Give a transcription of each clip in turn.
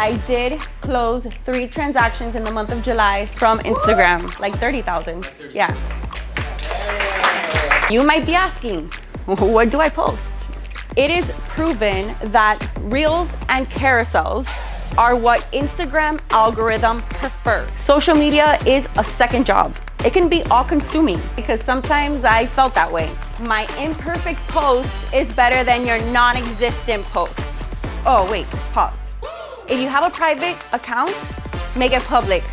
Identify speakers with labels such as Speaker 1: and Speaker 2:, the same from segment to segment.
Speaker 1: I did close 3 transactions in the month of July from Instagram, like 30,000. Yeah. You might be asking, what do I post? It is proven that Reels and carousels are what Instagram algorithm prefers. Social media is a second job. It can be all consuming because sometimes I felt that way. My imperfect post is better than your non-existent post. Oh wait, pause. If you have a private account, make it public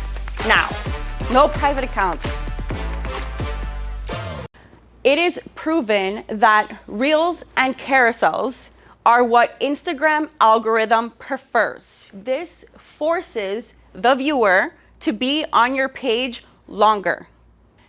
Speaker 1: now. No private accounts. It is proven that Reels and carousels are what Instagram algorithm prefers. This forces the viewer to be on your page longer.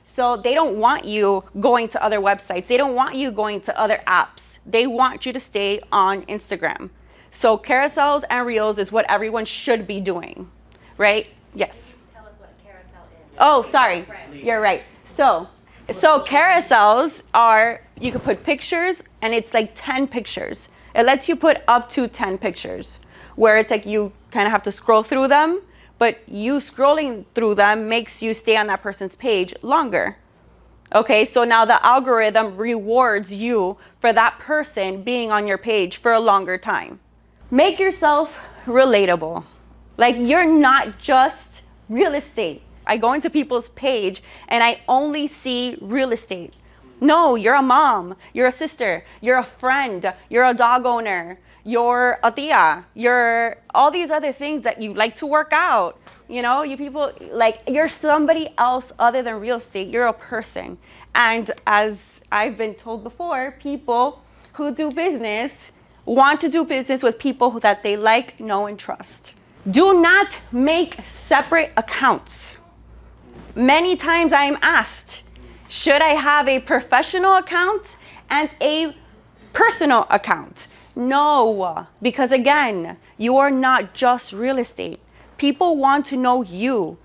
Speaker 1: So they don't want you going to other websites. They don't want you going to other apps. They want you to stay on Instagram. So carousels and Reels is what everyone should be doing, right? Yes.
Speaker 2: Tell us what a carousel is.
Speaker 1: Oh, sorry. You're right. So carousels are, you can put pictures and it's like 10 pictures. It lets you put up to 10 pictures where it's like you kind of have to scroll through them, but you scrolling through them makes you stay on that person's page longer. Okay, so now the algorithm rewards you for that person being on your page for a longer time. Make yourself relatable. Like you're not just real estate. I go into people's page and I only see real estate. No, you're a mom, you're a sister, you're a friend, you're a dog owner, you're a tia, you're all these other things that you like to work out. You know, you people, like you're somebody else other than real estate. You're a person. And as I've been told before, people who do business want to do business with people that they like, know, and trust. Do not make separate accounts. Many times I am asked, should I have a professional account and a personal account? No, because again, you are not just real estate. People want to know you.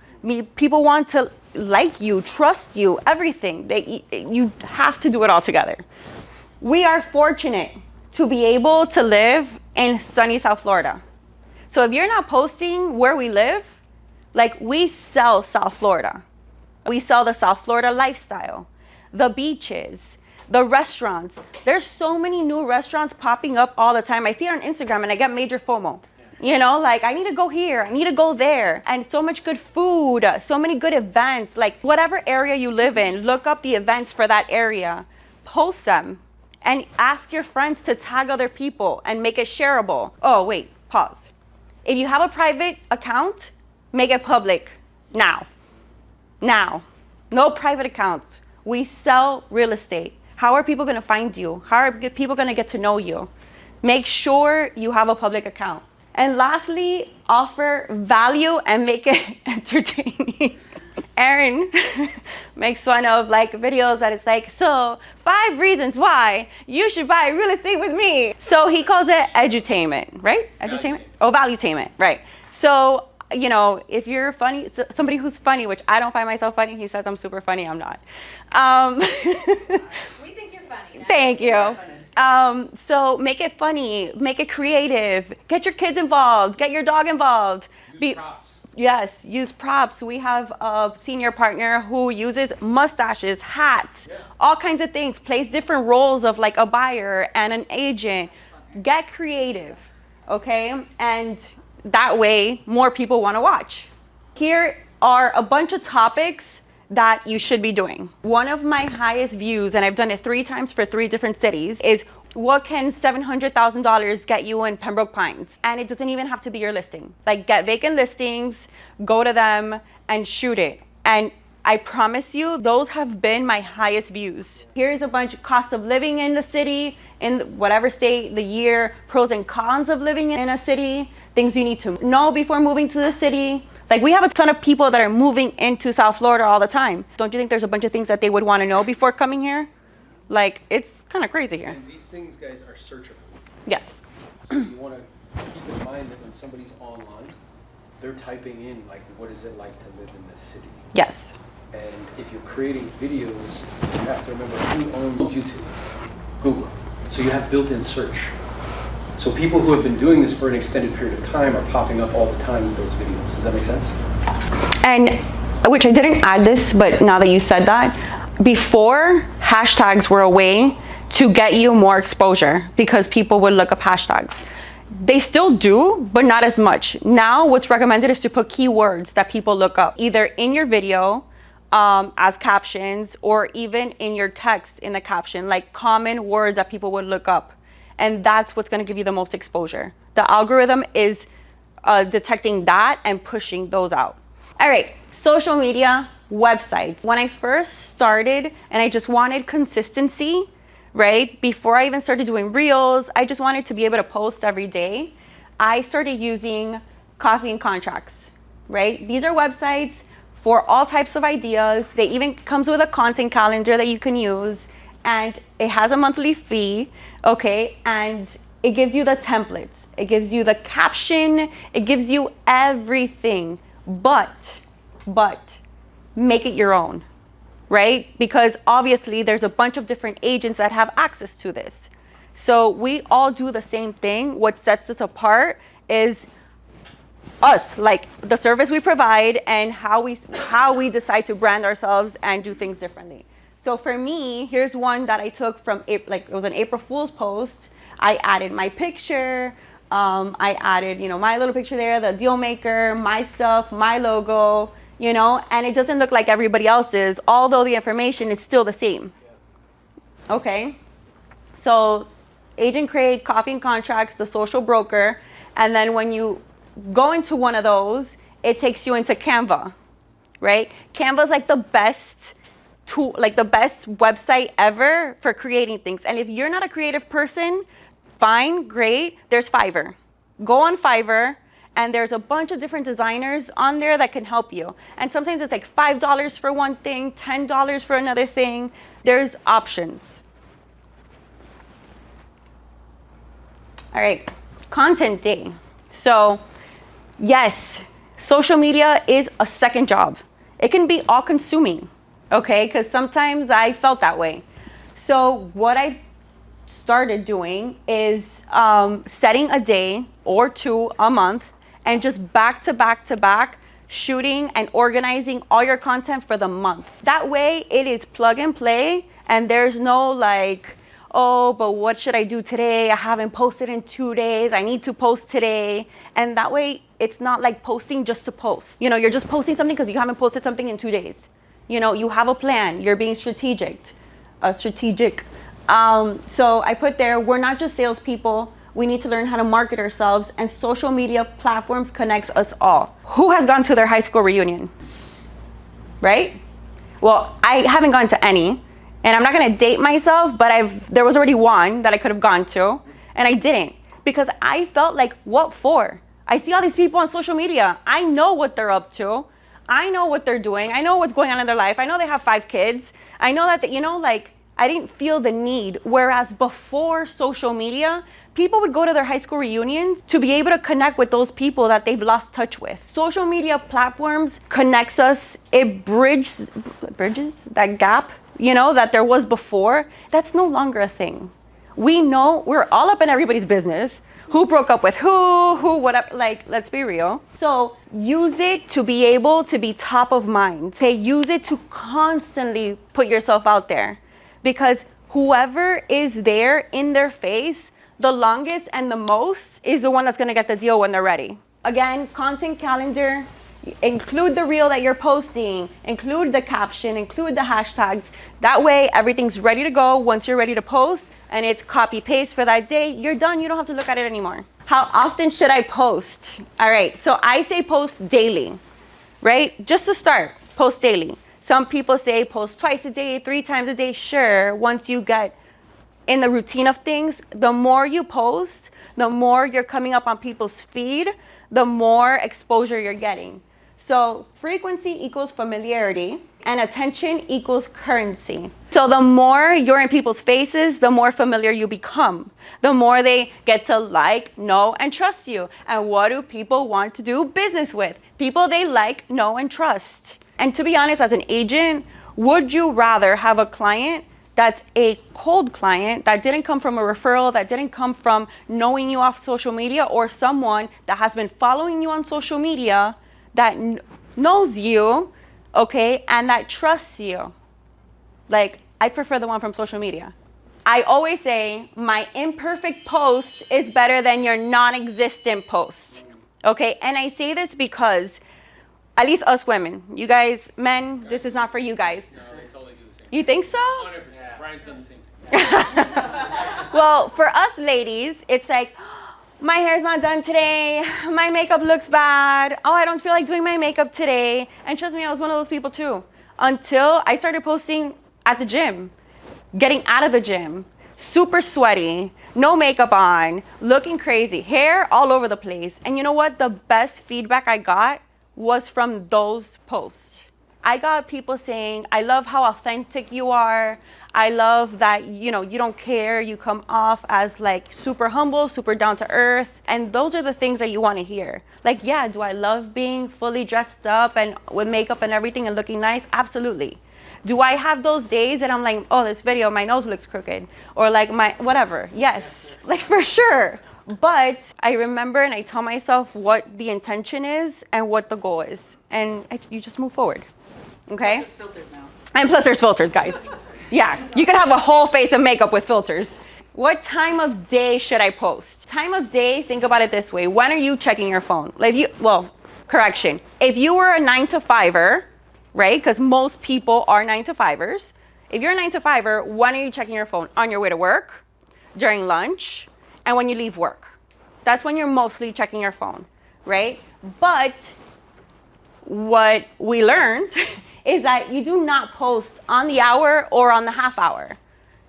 Speaker 1: People want to like you, trust you, everything. You have to do it all together. We are fortunate to be able to live in sunny South Florida. So if you're not posting where we live, like we sell South Florida. We sell the South Florida lifestyle, the beaches, the restaurants. There's so many new restaurants popping up all the time. I see it on Instagram and I get major FOMO. You know, like I need to go here, I need to go there. And so much good food, so many good events. Like whatever area you live in, look up the events for that area, post them, and ask your friends to tag other people and make it shareable. Oh, wait, pause. If you have a private account, make it public now. Now, no private accounts. We sell real estate. How are people gonna find you? How are people gonna get to know you? Make sure you have a public account. And lastly, offer value and make it entertaining. Aaron makes fun of like videos that it's like, so 5 reasons why you should buy real estate with me. So he calls it edutainment, right? Edutainment? Oh, valuetainment, right. So, you know, if you're funny, somebody who's funny, which I don't find myself funny, he says I'm super funny, I'm not.
Speaker 2: We think you're funny.
Speaker 1: Thank you. So make it funny, make it creative, get your kids involved, get your dog involved.
Speaker 3: Use props.
Speaker 1: Yes, use props. We have a senior partner who uses mustaches, hats, all kinds of things, plays different roles of like a buyer and an agent. Get creative, okay? And that way, more people want to watch. Here are a bunch of topics that you should be doing. One of my highest views, and I've done it 3 times for 3 different cities, is what can $700,000 get you in Pembroke Pines? And it doesn't even have to be your listing. Like get vacant listings, go to them and shoot it. And I promise you, those have been my highest views. Here's a bunch of cost of living in the city, in whatever state, the year, pros and cons of living in a city, things you need to know before moving to the city. Like we have a ton of people that are moving into South Florida all the time. Don't you think there's a bunch of things that they would want to know before coming here? Like it's kind of crazy here.
Speaker 3: And these things, guys, are searchable.
Speaker 1: Yes.
Speaker 3: So you want to keep in mind that when somebody's online, they're typing in like, what is it like to live in this city?
Speaker 1: Yes.
Speaker 3: And if you're creating videos, you have to remember who owns YouTube, Google. So you have built-in search. So people who have been doing this for an extended period of time are popping up all the time with those videos. Does that make sense?
Speaker 1: And which I didn't add this, but now that you said that, before hashtags were a way to get you more exposure because people would look up hashtags. They still do, but not as much. Now what's recommended is to put keywords that people look up, either in your video as captions or even in your text in the caption, like common words that people would look up. And that's what's gonna give you the most exposure. The algorithm is detecting that and pushing those out. All right, social media, websites. When I first started and I just wanted consistency, right? Before I even started doing reels, I just wanted to be able to post every day. I started using Coffee and Contracts, right? These are websites for all types of ideas. They even comes with a content calendar that you can use, and it has a monthly fee, okay? And it gives you the templates. It gives you the caption. It gives you everything, but make it your own. Right? Because obviously there's a bunch of different agents that have access to this. So we all do the same thing. What sets us apart is us, like the service we provide and how we decide to brand ourselves and do things differently. So for me, here's one that I took from, like it was an April Fool's post. I added my picture. I added, my little picture there, the deal maker, my stuff, my logo, and it doesn't look like everybody else's, although the information is still the same. Okay, so Agent Craig, Coffee and Contracts, the social broker, and then when you go into one of those, it takes you into Canva, right? Canva is like the best tool, like the best website ever for creating things. And if you're not a creative person, fine, great, there's Fiverr. Go on Fiverr. And there's a bunch of different designers on there that can help you. And sometimes it's like $5 for one thing, $10 for another thing. There's options. All right, content day. So yes, social media is a second job. It can be all consuming, okay? Because sometimes I felt that way. So what I've started doing is setting a day or two a month and just back to back shooting and organizing all your content for the month. That way it is plug and play and there's no like, oh, but what should I do today? I haven't posted in 2 days. I need to post today. And that way it's not like posting just to post. You're just posting something because you haven't posted something in 2 days. You have a plan. You're being strategic. So I put there, we're not just salespeople. We need to learn how to market ourselves, and social media platforms connects us all. Who has gone to their high school reunion? Right? Well, I haven't gone to any, and I'm not gonna date myself, but there was already one that I could have gone to, and I didn't, because I felt like, what for? I see all these people on social media. I know what they're up to. I know what they're doing. I know what's going on in their life. I know they have 5 kids. I know that, I didn't feel the need. Whereas before social media, people would go to their high school reunions to be able to connect with those people that they've lost touch with. Social media platforms connects us. It bridges that gap, that there was before. That's no longer a thing. We know we're all up in everybody's business. Who broke up with who, whatever, let's be real. So use it to be able to be top of mind. Okay, use it to constantly put yourself out there, because whoever is there in their face the longest and the most is the one that's gonna get the deal when they're ready. Again, content calendar, include the reel that you're posting, include the caption, include the hashtags. That way everything's ready to go once you're ready to post, and it's copy paste for that day. You're done, you don't have to look at it anymore. How often should I post? All right, so I say post daily, right? Just to start, post daily. Some people say post twice a day, 3 times a day. Sure, once you get in the routine of things, the more you post, the more you're coming up on people's feed, the more exposure you're getting. So frequency equals familiarity, and attention equals currency. So the more you're in people's faces, the more familiar you become. The more they get to like, know, and trust you. And what do people want to do business with? People they like, know, and trust. And to be honest, as an agent, would you rather have a client that's a cold client that didn't come from a referral, that didn't come from knowing you off social media, or someone that has been following you on social media that knows you, okay, and that trusts you. Like, I prefer the one from social media. I always say my imperfect post is better than your non-existent post, okay? And I say this because, at least us women, you guys, men, this is not for you guys.
Speaker 3: No, they totally do the same.
Speaker 1: You think so?
Speaker 3: 100%. Brian's done the same thing.
Speaker 1: Well, for us ladies, it's like, my hair's not done today. My makeup looks bad. Oh, I don't feel like doing my makeup today. And trust me, I was one of those people too. Until I started posting at the gym, getting out of the gym, super sweaty, no makeup on, looking crazy, hair all over the place. And you know what? The best feedback I got was from those posts. I got people saying, I love how authentic you are. I love that, you know, you don't care. You come off as like super humble, super down to earth. And those are the things that you want to hear. Like, yeah, do I love being fully dressed up and with makeup and everything and looking nice? Absolutely. Do I have those days that I'm like, oh, this video, my nose looks crooked, or like my whatever? Yes, like for sure. But I remember and I tell myself what the intention is and what the goal is. And you just move forward. Okay?
Speaker 4: There's filters now.
Speaker 1: And plus there's filters, guys. Yeah, you can have a whole face of makeup with filters. What time of day should I post? Time of day, think about it this way. When are you checking your phone? Like correction. If you were a 9-to-5er, right? Because most people are 9-to-5ers. If you're a 9-to-5er, when are you checking your phone? On your way to work, during lunch, and when you leave work. That's when you're mostly checking your phone, right? But what we learned is that you do not post on the hour or on the half hour,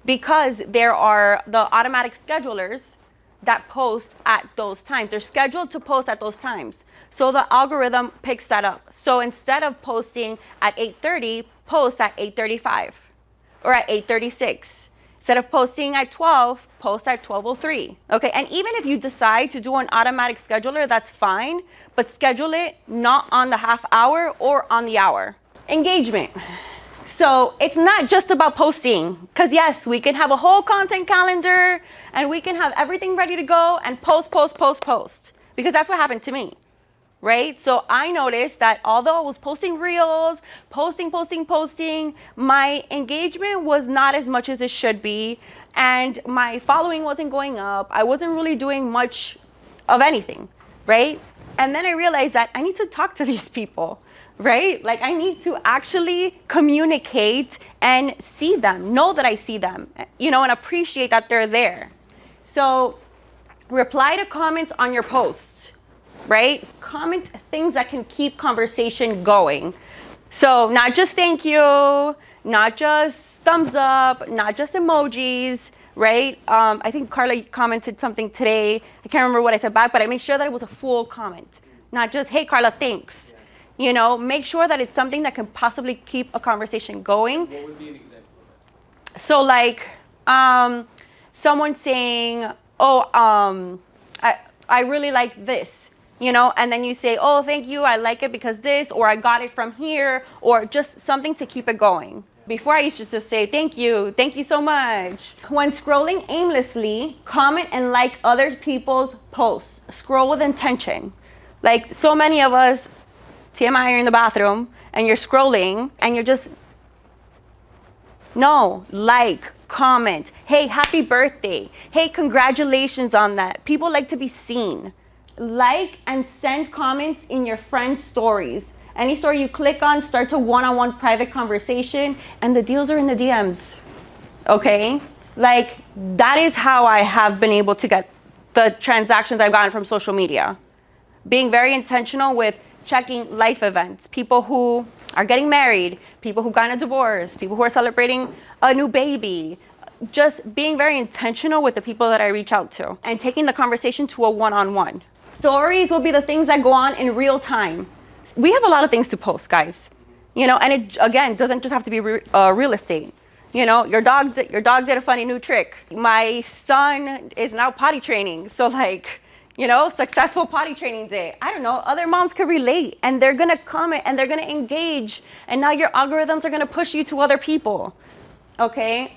Speaker 1: because there are the automatic schedulers that post at those times. They're scheduled to post at those times. So the algorithm picks that up. So instead of posting at 8:30, post at 8:35 or at 8:36. Instead of posting at 12, post at 12:03. Okay, and even if you decide to do an automatic scheduler, that's fine, but schedule it not on the half hour or on the hour. Engagement. So it's not just about posting, because yes, we can have a whole content calendar and we can have everything ready to go and post, because that's what happened to me. Right? So I noticed that although I was posting reels, posting, my engagement was not as much as it should be. And my following wasn't going up. I wasn't really doing much of anything, right? And then I realized that I need to talk to these people, right? Like I need to actually communicate and see them, know that I see them, you know, and appreciate that they're there. So reply to comments on your posts. Right? Comment things that can keep conversation going. So not just thank you, not just thumbs up, not just emojis, right? I think Carla commented something today. I can't remember what I said back, but I made sure that it was a full comment. Not just, hey, Carla, thanks. You know, make sure that it's something that can possibly keep a conversation going.
Speaker 3: What would be an example of that?
Speaker 1: So like someone saying, oh, I really like this. You know, and then you say, oh, thank you, I like it because this, or I got it from here, or just something to keep it going. Before I used to just say, thank you so much. When scrolling aimlessly, comment and like other people's posts. Scroll with intention. Like so many of us, TMI, you're in the bathroom, and you're scrolling, and you're just, no, like, comment. Hey, happy birthday. Hey, congratulations on that. People like to be seen. Like and send comments in your friends' stories. Any story you click on, start a one-on-one private conversation, and the deals are in the DMs. Okay? Like, that is how I have been able to get the transactions I've gotten from social media. Being very intentional with checking life events, people who are getting married, people who got a divorce, people who are celebrating a new baby. Just being very intentional with the people that I reach out to and taking the conversation to a one-on-one. Stories will be the things that go on in real time. We have a lot of things to post, guys. You know, and it, again, doesn't just have to be real estate. You know, your dog did a funny new trick. My son is now potty training. So like, you know, successful potty training day. I don't know, other moms could relate and they're gonna comment and they're gonna engage. And now your algorithms are gonna push you to other people. Okay.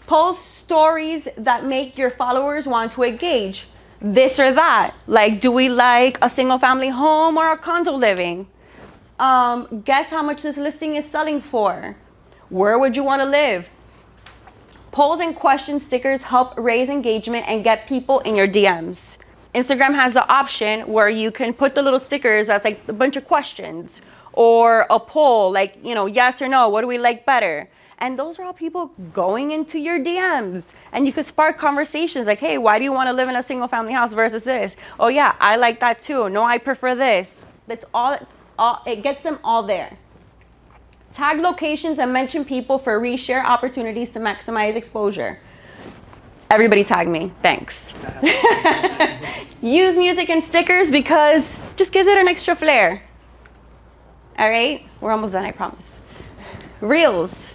Speaker 1: Post stories that make your followers want to engage. This or that. Like, do we like a single family home or a condo living? Guess how much this listing is selling for. Where would you want to live? Polls and question stickers help raise engagement and get people in your DMs. Instagram has the option where you can put the little stickers as like a bunch of questions or a poll like, yes or no, what do we like better? And those are all people going into your DMs. And you could spark conversations like, hey, why do you want to live in a single family house versus this? Oh yeah, I like that too. No, I prefer this. That's all it gets them all there. Tag locations and mention people for reshare opportunities to maximize exposure. Everybody tag me, thanks. Use music and stickers because just gives it an extra flair. All right, we're almost done, I promise. Reels.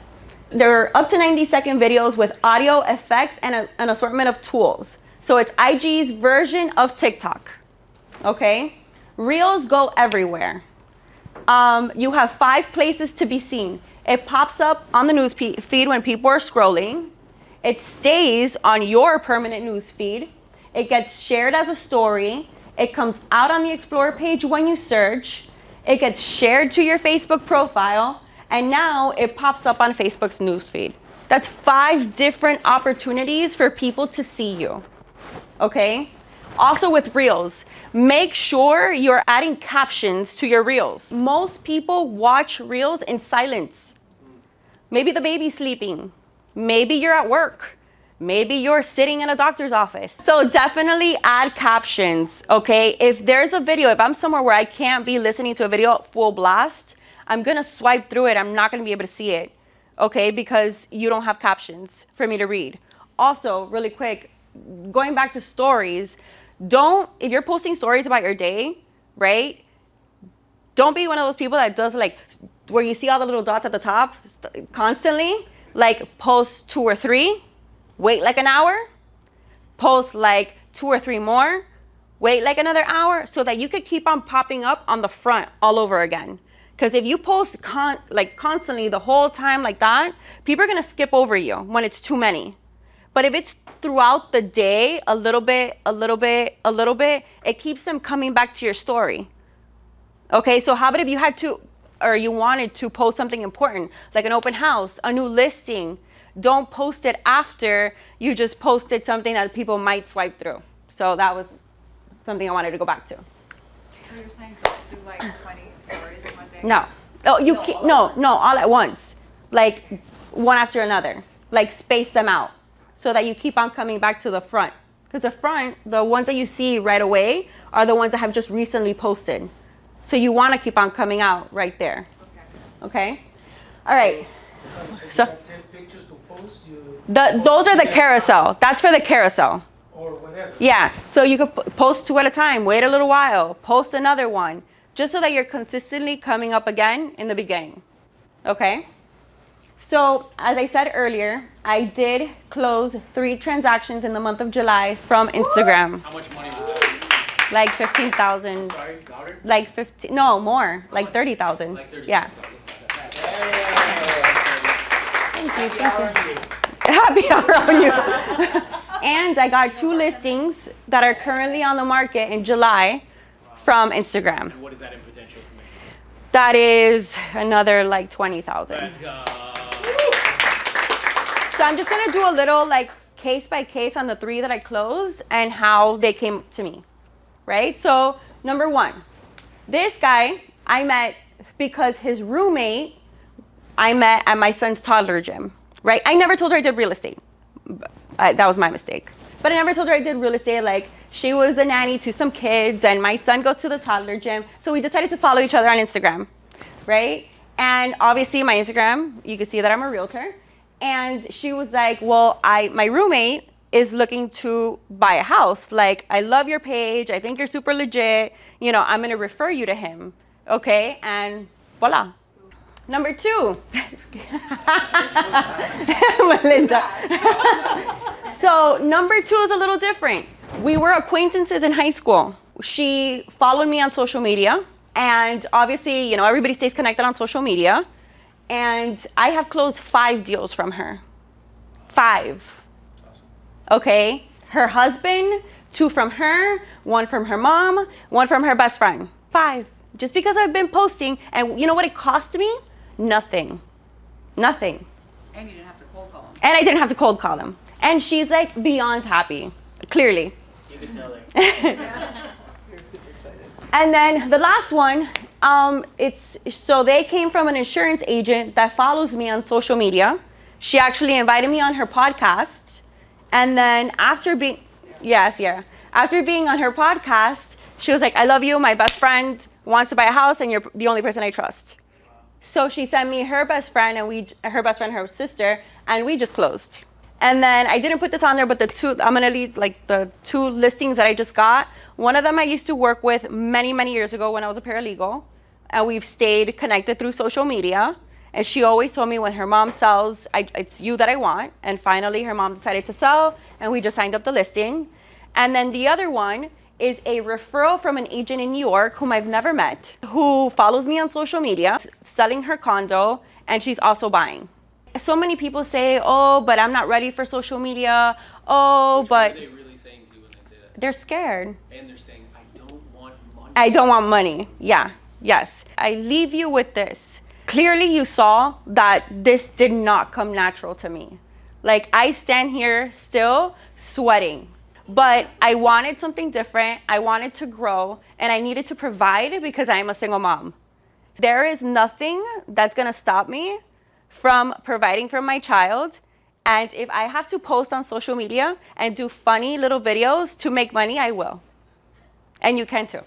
Speaker 1: They're up to 90-second videos with audio effects and an assortment of tools. So it's IG's version of TikTok, okay? Reels go everywhere. You have 5 places to be seen. It pops up on the news feed when people are scrolling. It stays on your permanent news feed. It gets shared as a story. It comes out on the Explore page when you search. It gets shared to your Facebook profile. And now it pops up on Facebook's news feed. That's 5 different opportunities for people to see you, okay? Also with Reels, make sure you're adding captions to your Reels. Most people watch Reels in silence. Maybe the baby's sleeping. Maybe you're at work. Maybe you're sitting in a doctor's office. So definitely add captions, okay? If there's a video, if I'm somewhere where I can't be listening to a video at full blast, I'm gonna swipe through it. I'm not gonna be able to see it, okay? Because you don't have captions for me to read. Also, really quick, going back to stories, if you're posting stories about your day, right? Don't be one of those people that does like, where you see all the little dots at the top constantly. Like post 2 or 3, wait like an hour, post like 2 or 3 more, wait like another hour, so that you could keep on popping up on the front all over again. Because if you post constantly the whole time like that, people are gonna skip over you when it's too many. But if it's throughout the day, a little bit, it keeps them coming back to your story. Okay, so how about if you had to, or you wanted to post something important, like an open house, a new listing, don't post it after you just posted something that people might swipe through. So that was something I wanted to go back to.
Speaker 4: So you're saying don't do like 20 stories in one day?
Speaker 1: No. Oh, you can't, no, all at once. Like one after another. Like space them out so that you keep on coming back to the front. Because the front, the ones that you see right away are the ones that have just recently posted. So you want to keep on coming out right there. Okay? All right.
Speaker 5: So you have 10 pictures to post?
Speaker 1: Those are the carousel. That's for the carousel.
Speaker 5: Or whatever.
Speaker 1: Yeah. So you could post 2 at a time, wait a little while, post another one, just so that you're consistently coming up again in the beginning. Okay? So as I said earlier, I did close 3 transactions in the month of July from Instagram.
Speaker 3: How much money was that?
Speaker 1: Like 15,000.
Speaker 3: Sorry, louder?
Speaker 1: Like 15, no, more, like 30,000.
Speaker 3: Like 30.
Speaker 1: Yeah.
Speaker 3: Thank
Speaker 1: Thank you. Happy hour on you. And I got 2 listings that are currently on the market in July from Instagram.
Speaker 3: And what is that in potential commission?
Speaker 1: That is another like 20,000.
Speaker 3: Let's go.
Speaker 1: So I'm just gonna do a little like case by case on the 3 that I closed and how they came to me, right? So number 1, this guy I met because his roommate I met at my son's toddler gym, right? I never told her I did real estate. That was my mistake. But I never told her I did real estate. Like she was a nanny to some kids and my son goes to the toddler gym. So we decided to follow each other on Instagram, right? And obviously my Instagram, you can see that I'm a realtor. And she was like, well, my roommate is looking to buy a house. Like, I love your page. I think you're super legit. You know, I'm going to refer you to him. Okay. And voila. Number 2. Melinda. So number 2 is a little different. We were acquaintances in high school. She followed me on social media. And obviously, you know, everybody stays connected on social media. And I have closed 5 deals from her. 5. Okay? Her husband, 2 from her, 1 from her mom, 1 from her best friend. 5. Just because I've been posting, and you know what it cost me? Nothing. Nothing.
Speaker 4: And you didn't have to cold call them.
Speaker 1: And I didn't have to cold call them. And she's like beyond happy, clearly.
Speaker 5: You can tell her.
Speaker 4: You're super excited.
Speaker 1: And then the last one, so they came from an insurance agent that follows me on social media. She actually invited me on her podcast. And then after being on her podcast, she was like, I love you, my best friend wants to buy a house and you're the only person I trust. So she sent me her best friend her sister, and we just closed. And then I didn't put this on there, but I'm gonna leave like the 2 listings that I just got. One of them I used to work with many, many years ago when I was a paralegal, and we've stayed connected through social media. And she always told me when her mom sells, it's you that I want. And finally, her mom decided to sell, and we just signed up the listing. And then the other one is a referral from an agent in New York whom I've never met, who follows me on social media, selling her condo, and she's also buying. So many people say, oh, but I'm not ready for social media. Oh, but
Speaker 3: What are they really saying to you when they say that?
Speaker 1: they're scared.
Speaker 3: And they're saying, I don't want money.
Speaker 1: I don't want money. Yeah, yes. I leave you with this. Clearly you saw that this did not come natural to me. Like, I stand here still sweating, but I wanted something different. I wanted to grow, and I needed to provide because I am a single mom. There is nothing that's gonna stop me from providing for my child. And if I have to post on social media and do funny little videos to make money, I will. And you can too.